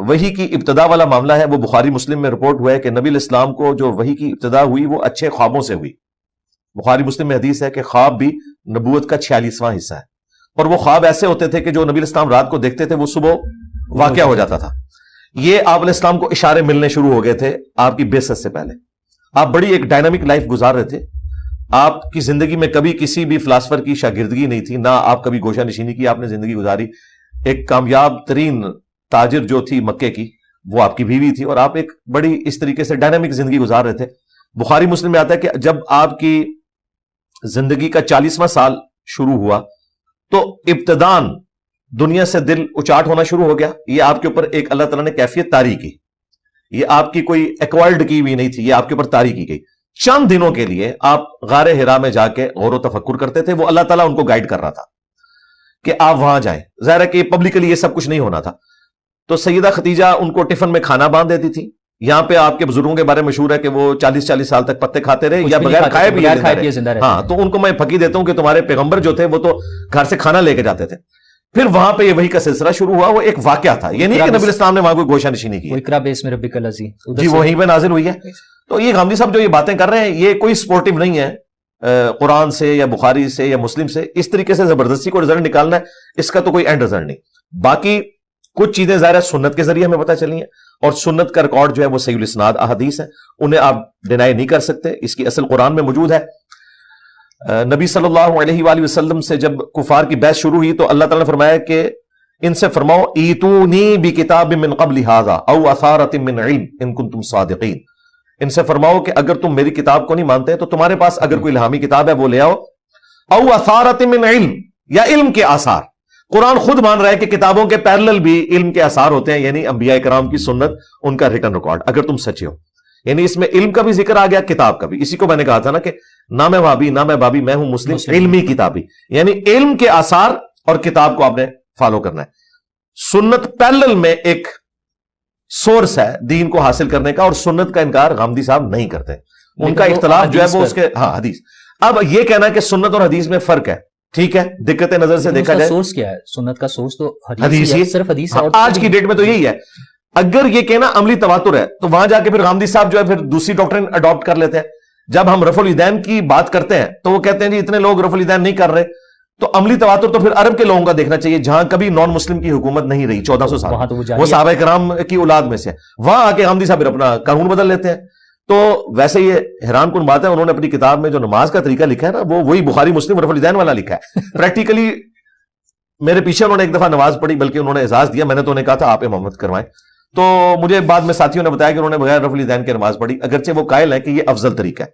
وحی کی ابتدا والا معاملہ ہے وہ بخاری مسلم میں رپورٹ ہوا ہے کہ نبی علیہ السلام کو جو وحی کی ابتدا ہوئی وہ اچھے خوابوں سے ہوئی. بخاری مسلم میں حدیث ہے کہ خواب بھی نبوت کا 46واں حصہ ہے, اور وہ خواب ایسے ہوتے تھے کہ جو نبی علیہ السلام رات کو دیکھتے تھے وہ صبح واقعہ ہو جاتا تھا. یہ آپ علیہ السلام کو اشارے ملنے شروع ہو گئے تھے آپ کی بعثت سے پہلے. آپ بڑی ایک ڈائنامک لائف گزار رہے تھے, آپ کی زندگی میں کبھی کسی بھی فلاسفر کی شاگردگی نہیں تھی, نہ آپ کبھی گوشہ نشینی کی, آپ نے زندگی گزاری. ایک کامیاب ترین تاجر جو تھی مکے کی وہ آپ کی بیوی تھی, اور آپ ایک بڑی اس طریقے سے ڈائنامک زندگی گزار رہے تھے. بخاری مسلم میں آتا ہے کہ جب آپ کی زندگی کا 40واں سال شروع ہوا تو ابتدان دنیا سے دل اچاٹ ہونا شروع ہو گیا. یہ آپ کے اوپر ایک اللہ تعالیٰ نے کیفیت طاری کی, یہ آپ کی کوئی ایکوائرڈ کی ہوئی نہیں تھی, یہ آپ کے اوپر طاری کی گئی. چند دنوں کے لیے آپ غار حرا میں جا کے غور و تفکر کرتے تھے, وہ اللہ تعالیٰ ان کو گائیڈ کر رہا تھا کہ آپ وہاں جائیں. ظاہر ہے کہ پبلکلی یہ سب کچھ نہیں ہونا تھا. تو سیدہ ختیجہ ان کو ٹفن میں کھانا باندھ دیتی تھی. یہاں پہ آپ کے بزرگوں کے بارے میں مشہور ہے کہ وہ 40 سال تک پتے کھاتے رہے یا بغیر کھائے بھی زندہ رہے. ہاں, تو ان کو میں پھکی دیتا ہوں کہ تمہارے پیغمبر جو تھے وہ تو گھر سے کھانا لے کے جاتے تھے. پھر وہاں پہ یہ وحی کا سلسلہ شروع ہوا. وہ ایک واقعہ تھا, یہ نہیں کہ نبی علیہ السلام نے وہاں کوئی گوشہ نشینی کی, جی وہیں پہ نازل ہوئی ہے. تو یہ غامدی صاحب جو یہ باتیں کر رہے ہیں یہ کوئی سپورٹیو نہیں ہے قرآن سے یا بخاری سے یا مسلم سے. اس طریقے سے زبردستی کو رزلٹ نکالنا ہے, اس کا تو کوئی اینڈ رزلٹ نہیں. باقی کچھ چیزیں ظاہر ہے سنت کے ذریعے ہمیں پتہ چلی ہیں, اور سنت کا ریکارڈ جو ہے وہ صحیح الاسناد احادیث ہے, انہیں آپ ڈینائی نہیں کر سکتے. اس کی اصل قرآن میں موجود ہے. نبی صلی اللہ علیہ وآلہ وسلم سے جب کفار کی بحث شروع ہوئی تو اللہ تعالیٰ نے فرمایا کہ ان سے فرماؤ ایتونی بکتاب من قبل ھذا او اثارۃ من علم ان کنتم صادقین. ان سے فرماؤ کہ اگر تم میری کتاب کو نہیں مانتے تو تمہارے پاس اگر کوئی الہامی کتاب ہے وہ لے آؤ. او اثارۃ من علم, یا علم کے آثار. قرآن خود مان رہا ہے کہ کتابوں کے پیرلل بھی علم کے آثار ہوتے ہیں, یعنی انبیاء کرام کی سنت, ان کا ریٹن ریکارڈ, اگر تم سچے ہو. یعنی اس میں علم کا بھی ذکر آ گیا, کتاب کا بھی. اسی کو میں نے کہا تھا نا کہ نہ میں وہابی نہ میں بابی, میں ہوں مسلم علمی کتابی. یعنی علم کے آثار اور کتاب کو آپ نے فالو کرنا ہے. سنت پیرلل میں ایک سورس ہے دین کو حاصل کرنے کا, اور سنت کا انکار غامدی صاحب نہیں کرتے. ان کا اختلاف جو ہے وہ اس کے حدیث. اب یہ کہنا کہ سنت اور حدیث میں فرق ہے, ٹھیک ہے, دقت نظر سے دیکھا جائے سورس کیا ہے, سنت کا سورس تو حدیث ہی, صرف حدیث ہے. آج کی ڈیٹ میں تو یہی ہے. اگر یہ کہنا عملی تواتر ہے تو وہاں جا کے پھر غامدی صاحب جو ہے پھر دوسری ڈاکٹرن اڈاپٹ کر لیتے ہیں. جب ہم رفع الیدین کی بات کرتے ہیں تو وہ کہتے ہیں جی اتنے لوگ رفع الیدین نہیں کر رہے, تو عملی تواتر تو پھر عرب کے لوگوں کا دیکھنا چاہیے جہاں کبھی نان مسلم کی حکومت نہیں رہی 1400 سال, وہ صحابہ کرام کی اولاد میں سے. وہاں آ کے غامدی صاحب پھر اپنا قانون بدل لیتے ہیں. تو ویسے یہ حیران کن بات ہے, انہوں نے اپنی کتاب میں جو نماز کا طریقہ لکھا ہے نا وہ وہی بخاری مسلم رفع الیدین والا لکھا ہے. پریکٹیکلی میرے پیچھے انہوں نے ایک دفعہ نماز پڑھی, بلکہ انہوں نے اعزاز دیا, میں نے تو انہیں کہا تھا آپ امامت کروائیں. تو مجھے بعد میں ساتھیوں نے بتایا کہ انہوں نے بغیر رفع الیدین کے نماز پڑھی, اگرچہ وہ قائل ہے کہ یہ افضل طریقہ ہے.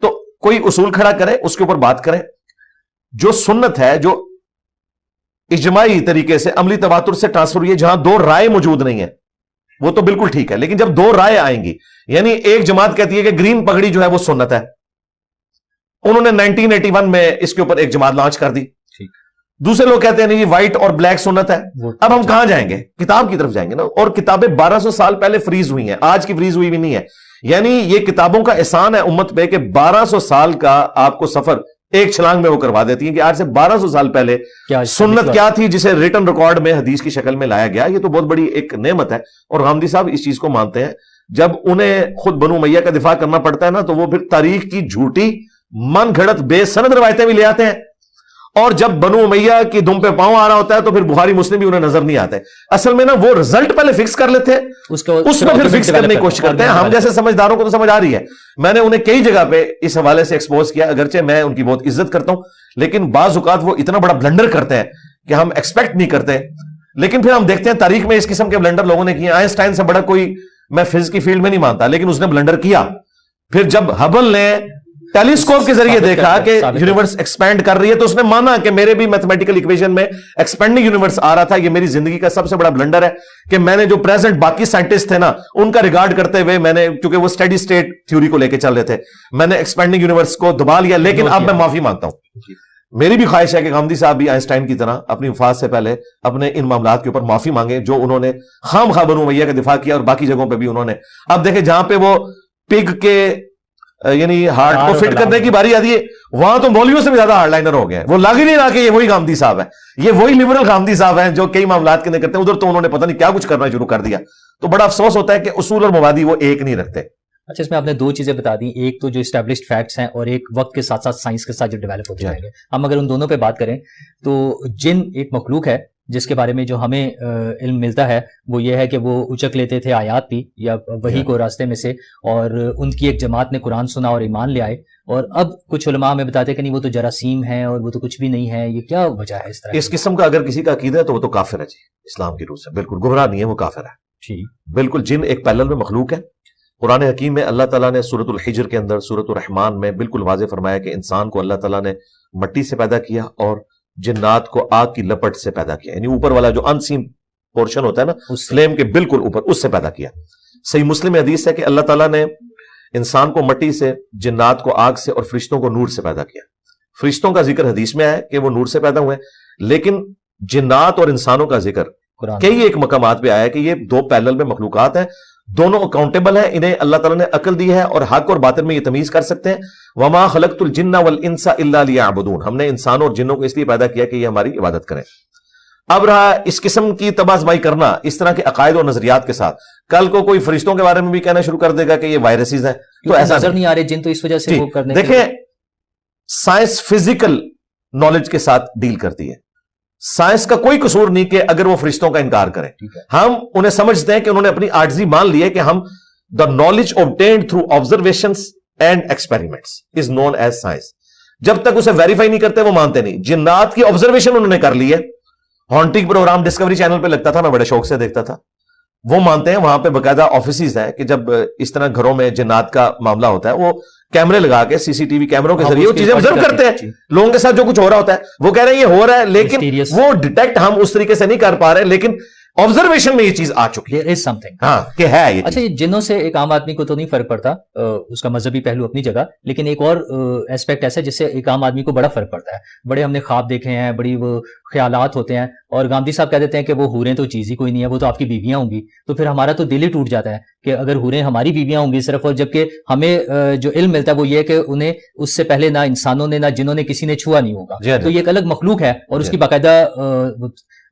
تو کوئی اصول کھڑا کرے, اس کے اوپر بات کریں. جو سنت ہے جو اجماعی طریقے سے عملی تواتر سے ٹرانسفر ہوئی ہے, جہاں دو رائے موجود نہیں ہے, وہ تو بالکل ٹھیک ہے. لیکن جب دو رائے آئیں گی, یعنی ایک جماعت کہتی ہے کہ گرین پگڑی جو ہے وہ سنت ہے, انہوں نے 1981 میں اس کے اوپر ایک جماعت لانچ کر دی. دوسرے لوگ کہتے ہیں نہیں یہ وائٹ اور بلیک سنت ہے. اب ہم کہاں جائیں گے؟ کتاب کی طرف جائیں گے نا. اور کتابیں 1200 سال پہلے فریز ہوئی ہیں, آج کی فریز ہوئی بھی نہیں ہے. یعنی یہ کتابوں کا احسان ہے امت پہ کہ 1200 سال کا آپ کو سفر ایک چھلانگ میں وہ کروا دیتی ہیں کہ آج سے 1200 سال پہلے سنت کیا تھی جسے ریٹن ریکارڈ میں حدیث کی شکل میں لایا گیا. یہ تو بہت بڑی ایک نعمت ہے, اور غامدی صاحب اس چیز کو مانتے ہیں. جب انہیں خود بنو امیہ کا دفاع کرنا پڑتا ہے نا تو وہ پھر تاریخ کی جھوٹی من گھڑت بے سند روایتیں بھی لے آتے ہیں, اور جب بنو امیہ کی دم پہ پاؤں آ رہا ہوتا ہے تو پھر بخاری مسلم بھی انہیں نظر نہیں آتے. اصل میں نا وہ رزلٹ پہلے فکس کر لیتے ہیں, اس میں پھر فکس کرنے کی کوشش کرتے ہیں. ہم جیسے سمجھداروں کو تو سمجھ آ رہی ہے, میں نے انہیں کئی جگہ پہ اس حوالے سے ایکسپوز کیا, اگرچہ میں ان کی بہت عزت کرتا ہوں, لیکن بعض اوقات وہ اتنا بڑا بلنڈر کرتے ہیں کہ ہم ایکسپیکٹ نہیں کرتے. لیکن پھر ہم دیکھتے ہیں تاریخ میں اس قسم کے بلنڈر لوگوں نے کیے. آئنسٹائن سے بڑا کوئی میں فزکس کی فیلڈ میں نہیں مانتا, لیکن اس نے بلنڈر کیا. پھر جب ہبل نے ٹیلیسکوپ کے ذریعے دیکھا کہ یونیورس ایکسپینڈ کر رہی ہے تو اس نے مانا کہ میرے بھی میتھمیٹیکل ایکویشن میں ایکسپینڈنگ یونیورس آ رہا تھا. یہ میری زندگی کا سب سے بڑا بلنڈر ہے کہ میں نے جو پریزنٹ باقی سائنٹسٹ تھے نا ان کا ریگارڈ کرتے ہوئے میں نے, چونکہ وہ اسٹیڈی اسٹیٹ تھیوری کو لے کے چل رہے تھے, میں نے ایکسپینڈنگ یونیورس کو دبا لیا. لیکن اب میں معافی مانگتا ہوں. میری بھی خواہش ہے کہ غامدی صاحب بھی آئنسٹائن کی طرح اپنی وفات سے پہلے اپنے ان معاملات کے اوپر معافی مانگے جو انہوں نے خام خواہ بنو امیہ کا دفاع کیا, اور باقی جگہوں پہ بھی انہوں نے. اب دیکھیں جہاں پہ وہ پگ کے یعنی ہارٹ کو فٹ کرنے کی باری آتی ہے، وہاں تو مولویوں سے بھی زیادہ ہارڈ لائنر ہو گئے ہیں. وہ لگ ہی نہیں رہا کہ یہ وہی غامدی صاحب ہیں، یہ وہی لبرل غامدی صاحب ہیں جو کئی معاملات کے اندر کرتے ہیں. ادھر تو انہوں نے پتہ نہیں کیا کچھ کرنا شروع کر دیا. تو بڑا افسوس ہوتا ہے کہ اصول اور مبادی وہ ایک نہیں رکھتے. اچھا، اس میں آپ نے دو چیزیں بتا دی، ایک تو جو اسٹیبلشڈ فیکٹس ہیں اور ایک وقت کے ساتھ ساتھ سائنس کے ساتھ جو ڈیولپ ہوتے جائیں گے. ہم اگر ان دونوں پہ بات کریں تو جن ایک مخلوق ہے جس کے بارے میں جو ہمیں علم ملتا ہے وہ یہ ہے کہ وہ اچک لیتے تھے آیات بھی یا وحی کو راستے میں سے، اور ان کی ایک جماعت نے قرآن سنا اور ایمان لے آئے. اور اب کچھ علماء ہمیں بتاتے ہیں کہ نہیں وہ تو جراثیم ہیں اور وہ تو کچھ بھی نہیں ہے. یہ کیا وجہ ہے اس طرح؟ اس قسم کا اگر کسی کا عقیدہ ہے تو وہ تو کافر ہے جی، اسلام کی روح سے بالکل گمراہ نہیں ہے، وہ کافر ہے جی. بالکل. جن ایک پیرلل میں مخلوق ہے. قرآن حکیم میں اللہ تعالیٰ نے سورۃ الحجر کے اندر سورۃ الرحمن میں بالکل واضح فرمایا کہ انسان کو اللہ تعالیٰ نے مٹی سے پیدا کیا اور جنات کو آگ کی لپٹ سے پیدا کیا، یعنی اوپر والا جو ان سین پورشن ہوتا ہے نا فلیم کے بالکل اوپر، اس سے پیدا کیا. صحیح مسلم میں حدیث ہے کہ اللہ تعالیٰ نے انسان کو مٹی سے، جنات کو آگ سے اور فرشتوں کو نور سے پیدا کیا. فرشتوں کا ذکر حدیث میں آیا کہ وہ نور سے پیدا ہوئے، لیکن جنات اور انسانوں کا ذکر کئی ایک مقامات پہ آیا کہ یہ دو پیرلل میں مخلوقات ہیں، دونوں اکاؤنٹیبل ہیں، انہیں اللہ تعالیٰ نے عقل دی ہے اور حق اور باطل میں یہ تمیز کر سکتے ہیں. وما خلقت الجن والانس الا لیعبدون، ہم نے انسانوں اور جنوں کو اس لیے پیدا کیا کہ یہ ہماری عبادت کریں. اب رہا اس قسم کی تباہ آزمائی کرنا اس طرح کے عقائد اور نظریات کے ساتھ، کل کو کوئی فرشتوں کے بارے میں بھی کہنا شروع کر دے گا کہ یہ وائرسز ہیں، تو ایسا نظر نہیں آ رہے جن، تو اس وجہ سے وہ کرنے. دیکھیں سائنس فزیکل نالج کے ساتھ ڈیل کرتی ہے. سائنس کا کوئی قصور نہیں کہ اگر وہ فرشتوں کا انکار کریں. ہم انہیں سمجھتے ہیں کہ انہوں نے اپنی عاجزی مان لی ہے کہ ہم the knowledge obtained through observations and experiments is known as science. جب تک اسے ویریفائی نہیں کرتے وہ مانتے نہیں. جنات کی آبزرویشن انہوں نے کر لی ہے، ہانٹنگ پروگرام ڈسکوری چینل پہ لگتا تھا، میں بڑے شوق سے دیکھتا تھا. وہ مانتے ہیں وہاں پہ باقاعدہ آفیسز ہیں کہ جب اس طرح گھروں میں جنات کا معاملہ ہوتا ہے وہ کیمرے لگا کے سی سی ٹی وی کیمروں کے ذریعے وہ چیزیں آبزرو کرتے ہیں لوگوں کے ساتھ جو کچھ ہو رہا ہوتا ہے. وہ کہہ رہے ہیں یہ ہو رہا ہے لیکن وہ ڈیٹیکٹ ہم اس طریقے سے نہیں کر پا رہے، لیکن آبزرویشن میں یہ چیز آ چکی ہے ہاں کہ ہے یہ. اچھا، یہ جنوں سے ایک عام آدمی کو تو نہیں فرق پڑتا، اس کا مذہبی پہلو اپنی جگہ، لیکن ایک اور ایسپیکٹ ایسا ہے جس سے ایک عام آدمی کو بڑا فرق پڑتا ہے. بڑے ہم نے خواب دیکھے ہیں، بڑی وہ خیالات ہوتے ہیں، اور گاندھی صاحب کہہ دیتے ہیں کہ وہ حوریں تو چیز ہی کوئی نہیں ہے، وہ تو آپ کی بیویاں ہوں گی. تو پھر ہمارا تو دل ہی ٹوٹ جاتا ہے کہ اگر حوریں ہماری بیویاں ہوں گی صرف، اور جبکہ ہمیں جو علم ملتا ہے وہ یہ ہے کہ انہیں اس سے پہلے نہ انسانوں نے نہ جنہوں نے کسی نے چھوا نہیں ہوگا. تو یہ ایک الگ مخلوق ہے اور اس کی باقاعدہ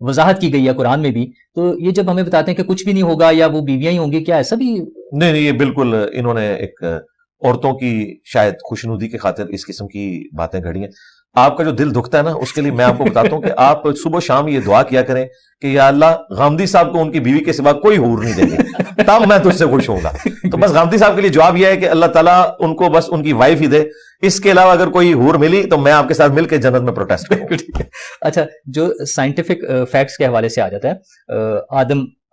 وضاحت کی گئی ہے قرآن میں بھی. تو یہ جب ہمیں بتاتے ہیں کہ کچھ بھی نہیں ہوگا یا وہ بیویاں ہی ہوں گی، کیا ایسا بھی؟ نہیں، یہ بالکل انہوں نے ایک عورتوں کی شاید خوشنودی کی خاطر اس قسم کی باتیں گھڑی ہیں. آپ کا جو دل دکھتا ہے نا، اس کے لیے میں آپ کو بتاتا ہوں کہ آپ صبح شام یہ دعا کیا کریں کہ یا اللہ غامدی صاحب کو ان کی بیوی کے سوا کوئی حور نہیں دے گی، تب میں تجھ سے خوش ہوں گا. تو بس غامدی صاحب کے لیے جواب یہ ہے کہ اللہ تعالیٰ ان کو بس ان کی وائف ہی دے، اس کے علاوہ اگر کوئی حور ملی تو میں آپ کے ساتھ مل کے جنت میں پروٹیسٹ کروں. اچھا، جو سائنٹیفک فیکٹس کے حوالے سے آ جاتا ہے،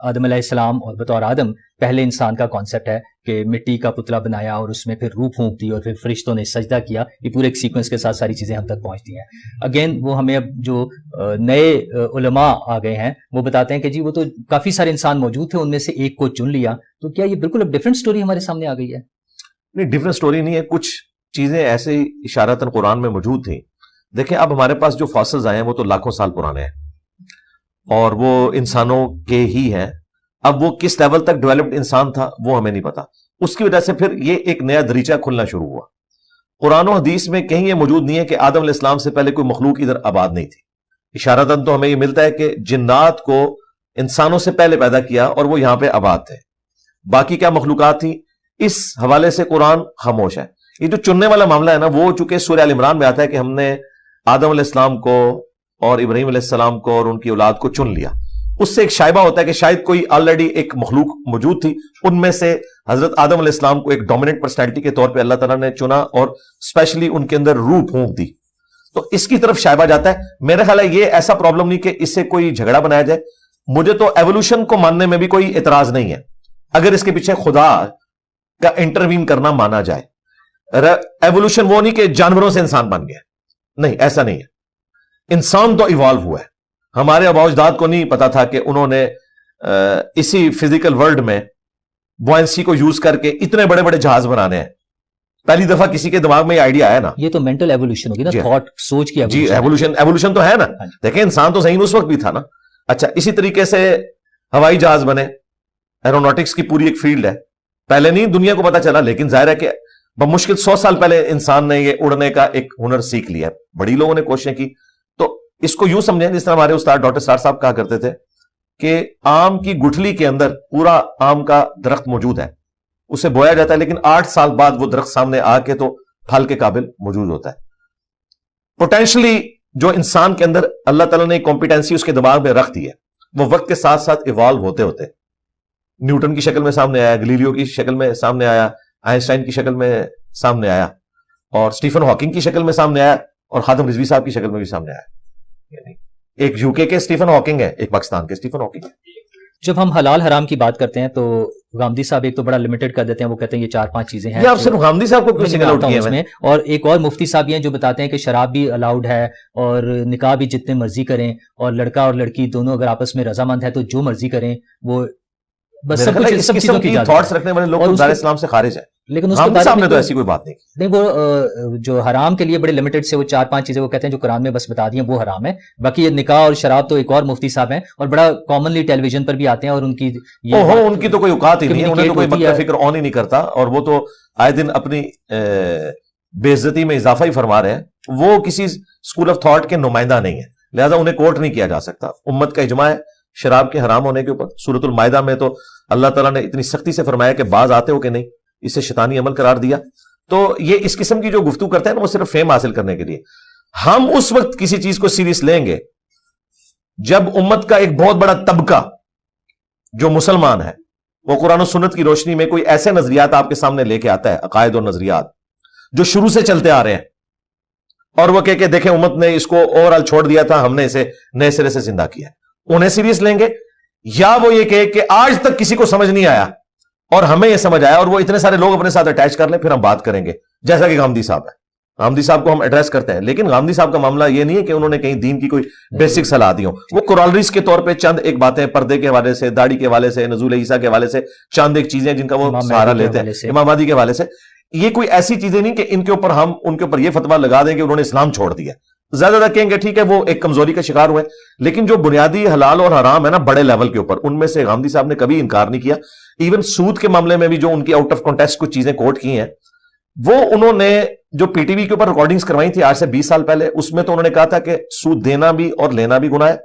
آدم علیہ السلام اور بطور آدم پہلے انسان کا کانسیپٹ ہے کہ مٹی کا پتلا بنایا اور اس میں پھر روح پھونک دی اور پھر فرشتوں نے سجدہ کیا. یہ پورے ایک سیکوینس کے ساتھ ساری چیزیں ہم تک پہنچتی ہیں. اگین وہ ہمیں اب جو نئے علماء آ گئے ہیں وہ بتاتے ہیں کہ جی وہ تو کافی سارے انسان موجود تھے، ان میں سے ایک کو چن لیا. تو کیا یہ بالکل اب ڈفرینٹ سٹوری ہمارے سامنے آ گئی ہے؟ نہیں، ڈفرینٹ سٹوری نہیں ہے، کچھ چیزیں ایسے اشارتاً قرآن میں موجود تھیں. دیکھیں اب ہمارے پاس جو فاسلز آئے ہیں وہ تو لاکھوں سال پرانے ہیں اور وہ انسانوں کے ہی ہیں. اب وہ کس لیول تک ڈیولپڈ انسان تھا وہ ہمیں نہیں پتا. اس کی وجہ سے پھر یہ ایک نیا دریچہ کھلنا شروع ہوا. قرآن و حدیث میں کہیں یہ موجود نہیں ہے کہ آدم علیہ السلام سے پہلے کوئی مخلوق ادھر آباد نہیں تھی. اشارتاً تو ہمیں یہ ملتا ہے کہ جنات کو انسانوں سے پہلے پیدا کیا اور وہ یہاں پہ آباد تھے. باقی کیا مخلوقات تھیں اس حوالے سے قرآن خاموش ہے. یہ جو چننے والا معاملہ ہے نا، وہ چونکہ سورہ ال عمران میں آتا ہے کہ ہم نے آدم علیہ السلام کو اور ابراہیم علیہ السلام کو اور ان کی اولاد کو چن لیا. اس سے ایک شائبہ ہوتا ہے کہ شاید کوئی آلریڈی ایک مخلوق موجود تھی، ان میں سے حضرت آدم علیہ السلام کو ایک ڈومیننٹ پرسنالٹی کے طور پہ اللہ تعالیٰ نے چنا اور اسپیشلی ان کے اندر روح پھونک دی. تو اس کی طرف شائبہ جاتا ہے. میرا خیال ہے یہ ایسا پرابلم نہیں کہ اس سے کوئی جھگڑا بنایا جائے. مجھے تو ایوولوشن کو ماننے میں بھی کوئی اعتراض نہیں ہے اگر اس کے پیچھے خدا کا انٹروین کرنا مانا جائے. ایوولوشن وہ نہیں کہ جانوروں سے انسان بن گیا، نہیں، ایسا نہیں ہے. انسان تو ایوالو ہوا ہے. ہمارے آباء و اجداد کو نہیں پتا تھا کہ انہوں نے اسی فزیکل ورلڈ میں بوئنسی کو یوز کر کے اتنے بڑے بڑے جہاز بنانے ہیں. پہلی دفعہ کسی کے دماغ میں یہ آئیڈیا آیا نا. یہ تو مینٹل ایوولوشن ہوگی نا، تھاٹ، سوچ کی جی ایوولوشن تو ہے نا. دیکھیں انسان تو ذہین اس وقت بھی تھا نا. اچھا، اسی طریقے سے ہوائی جہاز بنے، ایروناٹکس کی پوری ایک فیلڈ ہے. پہلے نہیں دنیا کو پتا چلا، لیکن ظاہر ہے کہ بمشکل 100 سال پہلے انسان نے یہ اڑنے کا ایک ہنر سیکھ لیا ہے. بڑی لوگوں نے کوششیں کی. تو اس کو یوں سمجھیں جس طرح ہمارے استاد ڈاکٹر سار صاحب کہا کرتے تھے کہ آم کی گٹھلی کے اندر پورا آم کا درخت موجود ہے, اسے بویا جاتا ہے, لیکن 8 سال بعد وہ درخت سامنے آ کے تو پھل کے قابل موجود ہوتا ہے. پوٹینشلی جو انسان کے اندر اللہ تعالیٰ نے کمپیٹنسی اس کے دماغ میں رکھ دی ہے, وہ وقت کے ساتھ ساتھ ایوالو ہوتے ہوتے نیوٹن کی شکل میں سامنے آیا, گلیلیو کی شکل میں سامنے آیا, آئنسٹائن کی شکل میں سامنے آیا, اور اسٹیفن ہاکنگ کی شکل میں سامنے آیا, اور خاتم رضوی صاحب کی شکل میں بھی سامنے آیا. یعنی ایک یو کے اسٹیفن ہاکنگ ہے, ایک پاکستان کے اسٹیفن ہاکنگ ہے. جب ہم حلال حرام کی بات کرتے ہیں تو غامدی صاحب ایک تو بڑا لمیٹڈ کر دیتے ہیں, وہ کہتے ہیں یہ 4-5 چیزیں ہیں. آپ صرف غامدی صاحب کو کیوں سنگل آؤٹ کیا ہے؟ اور ایک اور مفتی صاحب ہیں جو بتاتے ہیں کہ شراب بھی الاؤڈ ہے, اور نکاح بھی جتنے مرضی کریں, اور لڑکا اور لڑکی دونوں اگر آپس میں رضامند ہے تو جو مرضی کریں. وہ بس سب کچھ سب چیزوں کی تھاٹس رکھنے والے لوگ دار اسلام سے خارج ہیں, لیکن اس کے سامنے تو ایسی کوئی بات نہیں. وہ جو حرام کے لیے بڑے لمیٹڈ سے وہ 4-5 چیزیں وہ کہتے ہیں جو قرآن میں بس بتا دی ہیں وہ حرام ہے. باقی یہ نکاح اور شراب تو ایک اور مفتی صاحب ہیں, اور بڑا کامنلی ٹیلی ویژن پر بھی آتے ہیں, اور ان کی ان کی تو کوئی اوقات ہی نہیں ہے, انہیں تو کوئی مکہ فکر آن ہی نہیں کرتا, اور وہ تو آئے دن اپنی بے عزتی میں اضافہ ہی فرما رہے ہیں. وہ کسی اسکول آف تھاٹ کے نمائندہ نہیں ہے, لہذا انہیں کوٹ نہیں کیا جا سکتا. امت کا اجماع ہے شراب کے حرام ہونے کے اوپر. سورۃ المائدہ میں تو اللہ تعالیٰ نے اتنی سختی سے فرمایا کہ باز آتے ہو کہ نہیں, اسے شیطانی عمل قرار دیا. تو یہ اس قسم کی جو گفتگو کرتے ہیں نا, وہ صرف فیم حاصل کرنے کے لیے. ہم اس وقت کسی چیز کو سیریس لیں گے جب امت کا ایک بہت بڑا طبقہ جو مسلمان ہے وہ قرآن و سنت کی روشنی میں کوئی ایسے نظریات آپ کے سامنے لے کے آتا ہے, عقائد اور نظریات جو شروع سے چلتے آ رہے ہیں, اور وہ کہ دیکھیں امت نے اس کو اوور آل چھوڑ دیا تھا, ہم نے اسے نئے سرے سے زندہ کیا. انہیں سیریس لیں گے, یا وہ یہ کہ آج تک کسی کو سمجھ نہیں آیا اور ہمیں یہ سمجھ آیا, اور وہ اتنے سارے لوگ اپنے ساتھ اٹیچ کر لیں, پھر ہم بات کریں گے. جیسا کہ غامدی صاحب ہے, غامدی صاحب کو ہم ایڈریس کرتے ہیں, لیکن غامدی صاحب کا معاملہ یہ نہیں ہے کہ انہوں نے کہیں دین کی کوئی بیسک صلاح دی ہو. وہ کورالریز کے طور پہ چند ایک باتیں پردے کے حوالے سے, داڑھی کے حوالے سے, نزول عیسیٰ کے حوالے سے چند ایک چیزیں جن کا وہ سہارا لیتے ہیں, امام مہدی کے حوالے سے. یہ کوئی ایسی چیزیں نہیں کہ ان کے اوپر ہم ان کے اوپر یہ فتویٰ لگا دیں کہ انہوں نے اسلام چھوڑ دیا. زیادہ تر کہیں گے ٹھیک ہے وہ ایک کمزوری کا شکار ہوئے, لیکن جو بنیادی حلال اور حرام ہے نا بڑے لیول کے اوپر, ان میں سے غامدی صاحب نے کبھی انکار نہیں کیا. ایون سود کے معاملے میں بھی جو ان کی آؤٹ آف کانٹیکسٹ کچھ چیزیں کوٹ کی ہیں, وہ انہوں نے جو پی ٹی وی کے اوپر ریکارڈنگز کروائی تھی آج سے 20 سال پہلے, اس میں تو انہوں نے کہا تھا کہ سود دینا بھی اور لینا بھی گناہ ہے.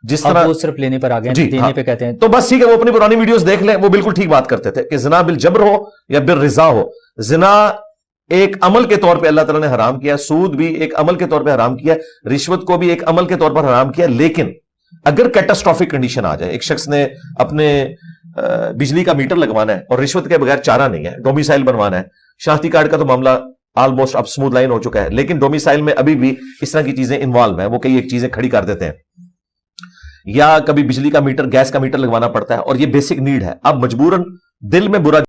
جس طرح وہ صرف لینے پر آ گئے, دینے پہ کہتے ہیں. تو بس ٹھیک ہے, وہ اپنی پرانی ویڈیوز دیکھ لیں, وہ بالکل ٹھیک بات کرتے تھے کہ زنا بالجبر ہو یا بالرضا ہو, زنا ایک عمل کے طور پہ اللہ تعالیٰ نے حرام کیا, سود بھی ایک عمل کے طور پہ حرام کیا, رشوت کو بھی ایک عمل کے طور پر حرام کیا. لیکن اگر کیٹاسٹرافک کنڈیشن آ جائے, ایک شخص نے اپنے بجلی کا میٹر لگوانا ہے اور رشوت کے بغیر چارہ نہیں ہے, ڈومیسائل بنوانا ہے, شناختی کارڈ کا تو معاملہ آلموسٹ اب سموتھ لائن ہو چکا ہے, لیکن ڈومیسائل میں ابھی بھی اس طرح کی چیزیں انوالو ہیں, وہ کئی ایک چیزیں کھڑی کر دیتے ہیں, یا کبھی بجلی کا میٹر, گیس کا میٹر لگوانا پڑتا ہے, اور یہ بیسک نیڈ ہے. اب مجبوراً دل میں برا